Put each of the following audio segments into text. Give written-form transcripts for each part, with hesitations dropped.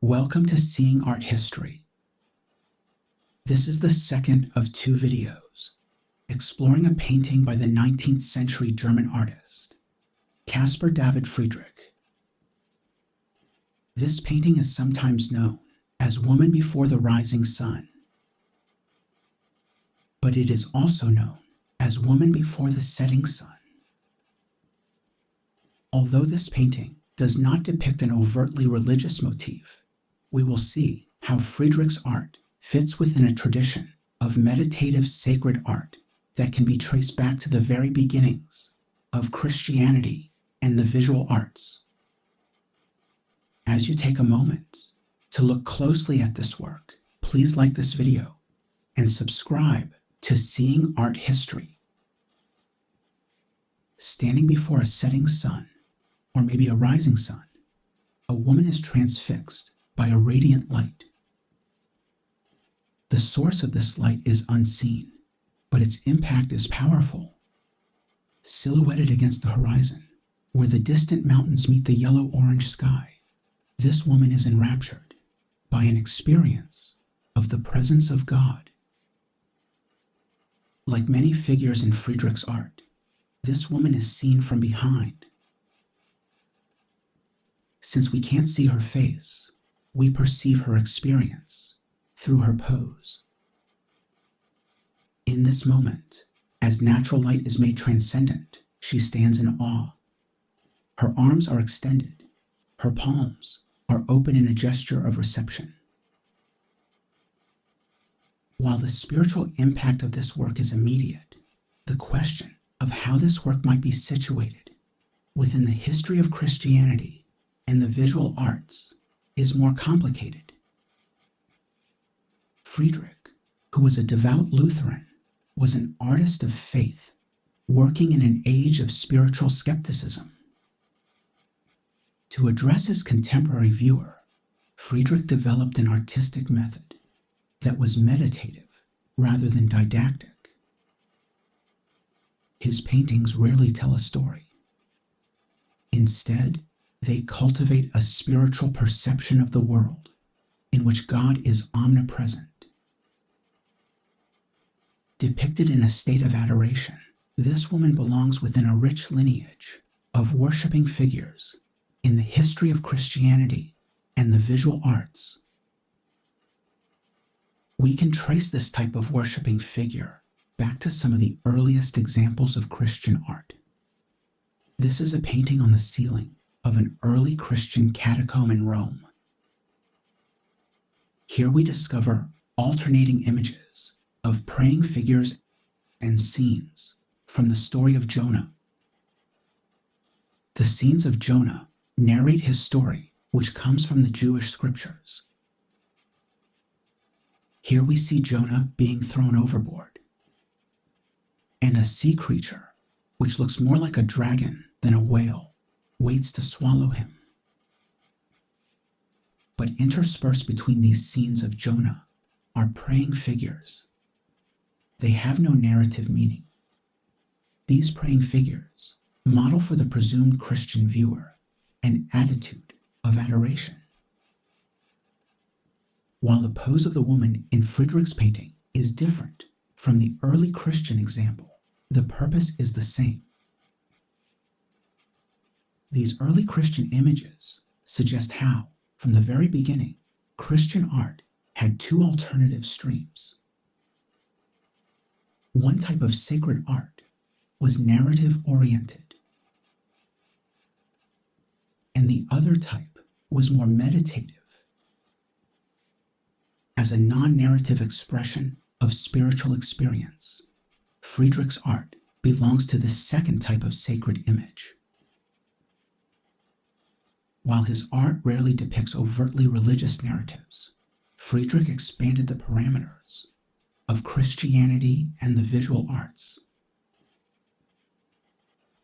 Welcome to Seeing Art History. This is the second of two videos exploring a painting by the 19th century German artist, Caspar David Friedrich. This painting is sometimes known as Woman Before the Rising Sun, but it is also known as Woman Before the Setting Sun. Although this painting does not depict an overtly religious motif, we will see how Friedrich's art fits within a tradition of meditative sacred art that can be traced back to the very beginnings of Christianity and the visual arts. As you take a moment to look closely at this work, please like this video and subscribe to Seeing Art History. Standing before a setting sun, or maybe a rising sun, a woman is transfixed by a radiant light. The source of this light is unseen, but its impact is powerful. Silhouetted against the horizon, where the distant mountains meet the yellow-orange sky, this woman is enraptured by an experience of the presence of God. Like many figures in Friedrich's art, this woman is seen from behind. Since we can't see her face, we perceive her experience through her pose. In this moment, as natural light is made transcendent, she stands in awe. Her arms are extended, her palms are open in a gesture of reception. While the spiritual impact of this work is immediate, the question of how this work might be situated within the history of Christianity and the visual arts is more complicated. Friedrich, who was a devout Lutheran, was an artist of faith, working in an age of spiritual skepticism. To address his contemporary viewer, Friedrich developed an artistic method that was meditative rather than didactic. His paintings rarely tell a story. Instead, they cultivate a spiritual perception of the world in which God is omnipresent. Depicted in a state of adoration, this woman belongs within a rich lineage of worshiping figures in the history of Christianity and the visual arts. We can trace this type of worshiping figure back to some of the earliest examples of Christian art. This is a painting on the ceiling of an early Christian catacomb in Rome. Here we discover alternating images of praying figures and scenes from the story of Jonah. The scenes of Jonah narrate his story, which comes from the Jewish scriptures. Here we see Jonah being thrown overboard, and a sea creature, which looks more like a dragon than a whale, waits to swallow him. But interspersed between these scenes of Jonah are praying figures. They have no narrative meaning. These praying figures model for the presumed Christian viewer an attitude of adoration. While the pose of the woman in Friedrich's painting is different from the early Christian example, the purpose is the same. These early Christian images suggest how, from the very beginning, Christian art had two alternative streams. One type of sacred art was narrative-oriented, and the other type was more meditative, as a non-narrative expression of spiritual experience. Friedrich's art belongs to this second type of sacred image. While his art rarely depicts overtly religious narratives, Friedrich expanded the parameters of Christianity and the visual arts.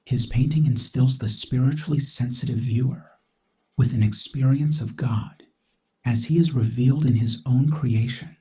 His painting instills the spiritually sensitive viewer with an experience of God as he is revealed in his own creation.